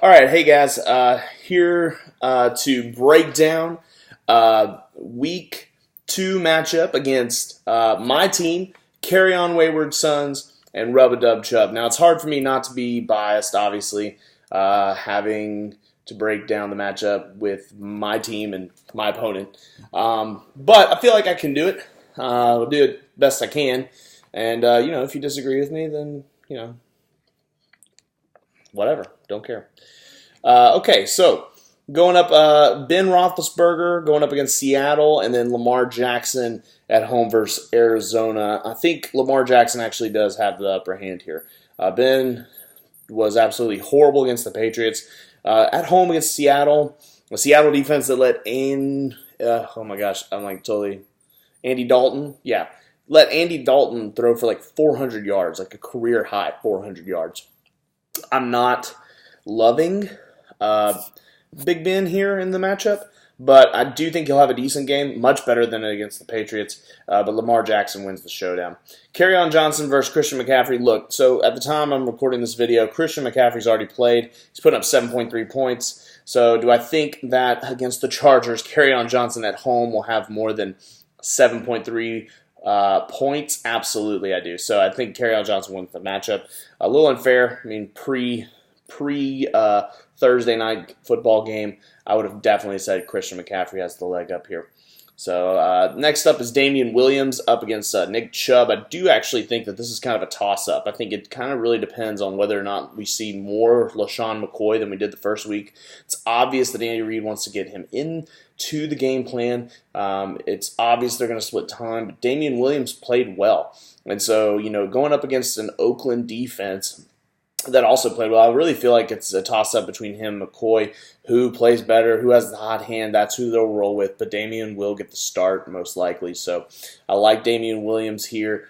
All right, hey guys, here to break down Week 2 matchup against my team, Kerryon Wayward Sons and Rub-a-Dub Chubb. Now, it's hard for me not to be biased, obviously, having to break down the matchup with my team and my opponent. But I feel like I can do it. I'll do it best I can. And, if you disagree with me, then, whatever. Don't care. Okay, so going up, Ben Roethlisberger going up against Seattle, and then Lamar Jackson at home versus Arizona. I think Lamar Jackson actually does have the upper hand here. Ben was absolutely horrible against the Patriots. At home against Seattle, a Seattle defense that let Andy Dalton, let Andy Dalton throw for like 400 yards, like a career high 400 yards. I'm not loving Big Ben here in the matchup, but I do think he'll have a decent game, much better than against the Patriots, but Lamar Jackson wins the showdown. Kerryon Johnson versus Christian McCaffrey. Look, so at the time I'm recording this video, Christian McCaffrey's already played. He's putting up 7.3 points. So do I think that against the Chargers, Kerryon Johnson at home will have more than 7.3 points? Absolutely, I do. So I think Kerryon Johnson wins the matchup. A little unfair. I mean, pre Thursday night football game, I would have definitely said Christian McCaffrey has the leg up here. So next up is Damian Williams up against Nick Chubb. I do actually think that this is kind of a toss-up. I think it kind of really depends on whether or not we see more Lesean Mccoy than we did the first week. It's obvious that Andy Reid wants to get him into the game plan. It's obvious they're going to split time, but Damian Williams played well. And so, going up against an Oakland defense that also played well, I really feel like it's a toss-up between him and McCoy. Who plays better, who has the hot hand, that's who they'll roll with. But Damian will get the start, most likely. So I like Damian Williams here.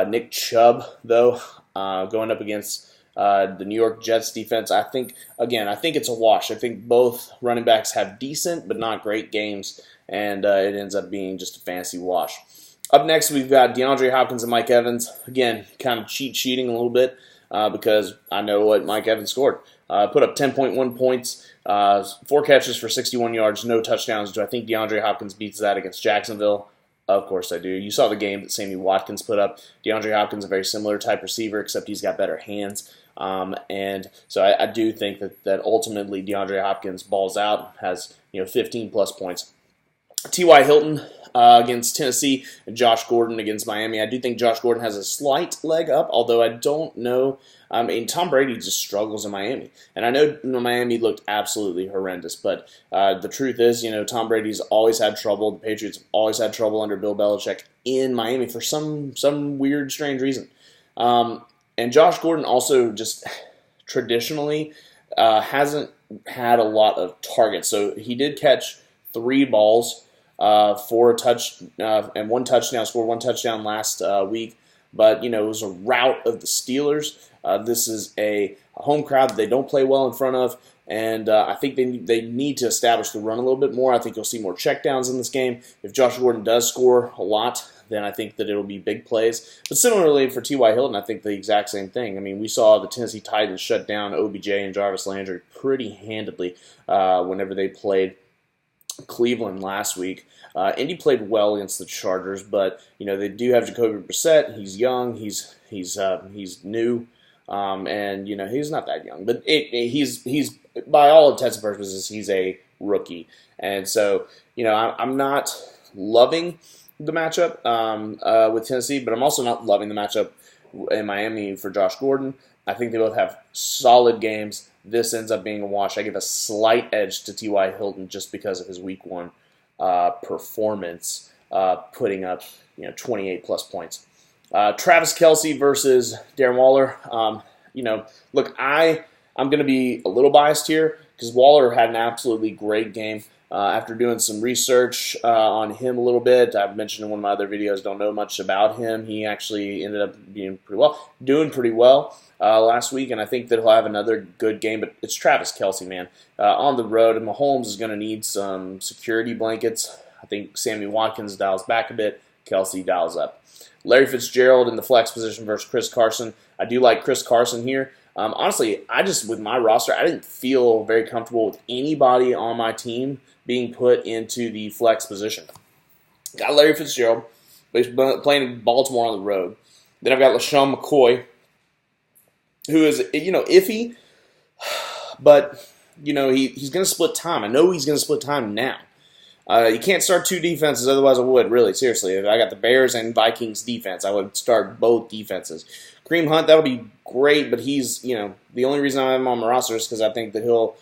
Nick Chubb, though, going up against the New York Jets defense, I think it's a wash. I think both running backs have decent but not great games, and it ends up being just a fancy wash. Up next, we've got Deandre Hopkins and Mike Evans. Again, kind of cheating a little bit. Because I know what Mike Evans scored. Put up 10.1 points, 4 catches for 61 yards, no touchdowns. Do I think DeAndre Hopkins beats that against Jacksonville? Of course I do. You saw the game that Sammy Watkins put up. DeAndre Hopkins is a very similar type receiver, except he's got better hands. And so I do think that ultimately DeAndre Hopkins balls out, has 15-plus points. T.Y. Hilton against Tennessee and Josh Gordon against Miami. I do think Josh Gordon has a slight leg up, although I don't know. Tom Brady just struggles in Miami. And I know Miami looked absolutely horrendous, but the truth is, Tom Brady's always had trouble. The Patriots have always had trouble under Bill Belichick in Miami for some weird, strange reason. And Josh Gordon also just traditionally hasn't had a lot of targets. So he did catch 3 balls for a touch and 1 touchdown, scored 1 touchdown last week. But, it was a rout of the Steelers. This is a home crowd that they don't play well in front of, and I think they need to establish the run a little bit more. I think you'll see more checkdowns in this game. If Josh Gordon does score a lot, then I think that it'll be big plays. But similarly for T.Y. Hilton, I think the exact same thing. I mean, we saw the Tennessee Titans shut down OBJ and Jarvis Landry pretty handedly whenever they played Cleveland last week. Indy played well against the Chargers, but they do have Jacoby Brissett. He's young. He's new, and he's not that young, but he's by all intents and purposes he's a rookie, and so I'm not loving the matchup with Tennessee, but I'm also not loving the matchup in Miami for Josh Gordon. I think they both have solid games. This ends up being a wash. I give a slight edge to T.Y. Hilton just because of his Week 1 performance, putting up 28-plus points. Travis Kelce versus Darren Waller. Look, I'm going to be a little biased here because Waller had an absolutely great game. After doing some research on him a little bit, I've mentioned in one of my other videos, don't know much about him. He actually ended up doing pretty well last week, and I think that he'll have another good game, but it's Travis Kelce, man. On the road, and Mahomes is going to need some security blankets. I think Sammy Watkins dials back a bit, Kelce dials up. Larry Fitzgerald in the flex position versus Chris Carson. I do like Chris Carson here. Honestly, with my roster, I didn't feel very comfortable with anybody on my team being put into the flex position. Got Larry Fitzgerald, but he's playing in Baltimore on the road. Then I've got Lesean McCoy, who is, iffy, but, he's going to split time. I know he's going to split time now. You can't start two defenses, otherwise I would, really, seriously. If I got the Bears and Vikings defense, I would start both defenses. Kareem Hunt, that'll be great, but he's, the only reason I have him on my roster is because I think that he'll,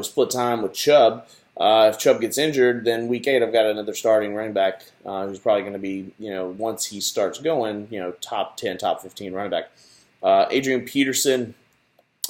split time with Chubb. If Chubb gets injured, then week 8 I've got another starting running back who's probably going to be, once he starts going, top 10, top 15 running back. Adrian Peterson,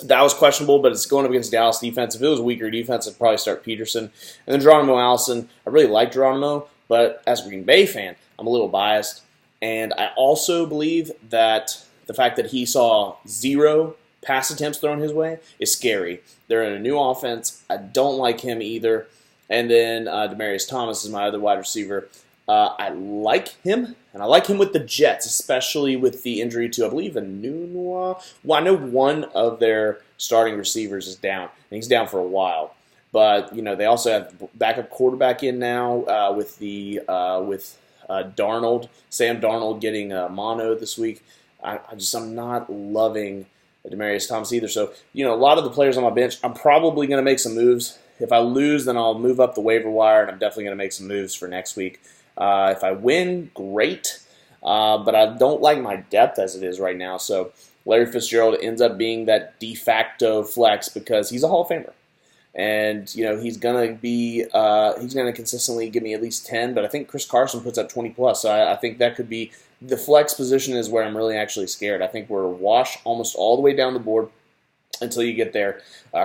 that was questionable, but it's going up against Dallas defense. If it was a weaker defense, I'd probably start Peterson. And then Geronimo Allison, I really like Geronimo, but as a Green Bay fan, I'm a little biased. And I also believe that the fact that he saw 0 pass attempts thrown his way is scary. They're in a new offense. I don't like him either. And then Demaryius Thomas is my other wide receiver. I like him, and I like him with the Jets, especially with the injury to, I believe, Enunwa. Well, I know one of their starting receivers is down, and he's down for a while. But, they also have backup quarterback in now with Darnold, Sam Darnold getting mono this week. I'm not loving Demaryius Thomas either. So, a lot of the players on my bench, I'm probably going to make some moves. If I lose, then I'll move up the waiver wire, and I'm definitely going to make some moves for next week. If I win, great, but I don't like my depth as it is right now. So Larry Fitzgerald ends up being that de facto flex because he's a Hall of Famer. And, he's going to consistently give me at least 10, but I think Chris Carson puts up 20 plus. So I think that could be the flex position is where I'm really actually scared. I think we're wash almost all the way down the board until you get there.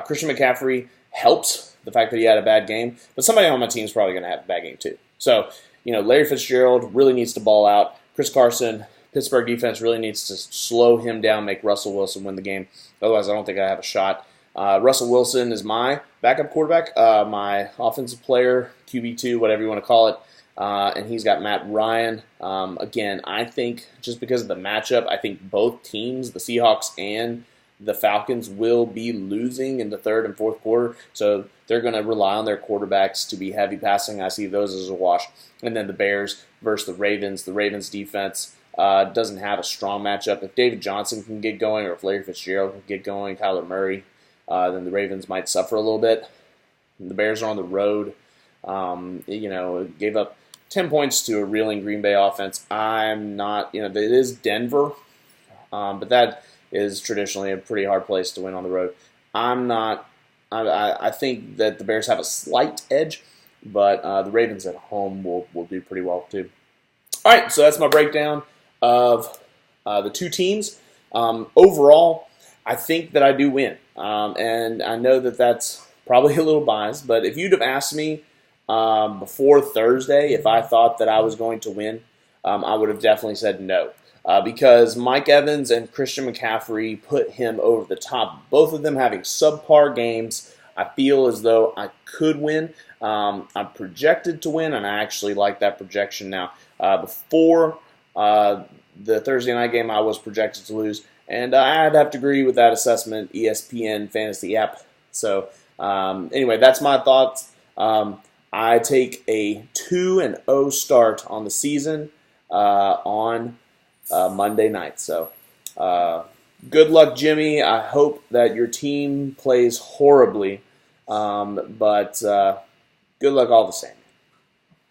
Christian McCaffrey helps the fact that he had a bad game, but somebody on my team is probably going to have a bad game too. So, Larry Fitzgerald really needs to ball out. Chris Carson, Pittsburgh defense really needs to slow him down, make Russell Wilson win the game. Otherwise, I don't think I have a shot. Russell Wilson is my backup quarterback, my offensive player, QB2, whatever you want to call it. And he's got Matt Ryan. Again, I think just because of the matchup, I think both teams, the Seahawks and the Falcons, will be losing in the third and fourth quarter. So they're going to rely on their quarterbacks to be heavy passing. I see those as a wash. And then the Bears versus the Ravens. The Ravens defense doesn't have a strong matchup. If David Johnson can get going or if Larry Fitzgerald can get going, Kyler Murray, then the Ravens might suffer a little bit. The Bears are on the road. Gave up 10 points to a reeling Green Bay offense. I'm not, it is Denver, but that is traditionally a pretty hard place to win on the road. I think that the Bears have a slight edge, but the Ravens at home will do pretty well too. All right, so that's my breakdown of the two teams. Overall, I think that I do win, and I know that that's probably a little biased, but if you'd have asked me before Thursday if I thought that I was going to win, I would have definitely said no. Because Mike Evans and Christian McCaffrey put him over the top. Both of them having subpar games. I feel as though I could win. I'm projected to win, and I actually like that projection now. Before the Thursday night game, I was projected to lose, and I'd have to agree with that assessment, ESPN Fantasy app. So anyway, that's my thoughts. I take a 2-0 start on the season on Monday night. So good luck, Jimmy. I hope that your team plays horribly, but good luck all the same.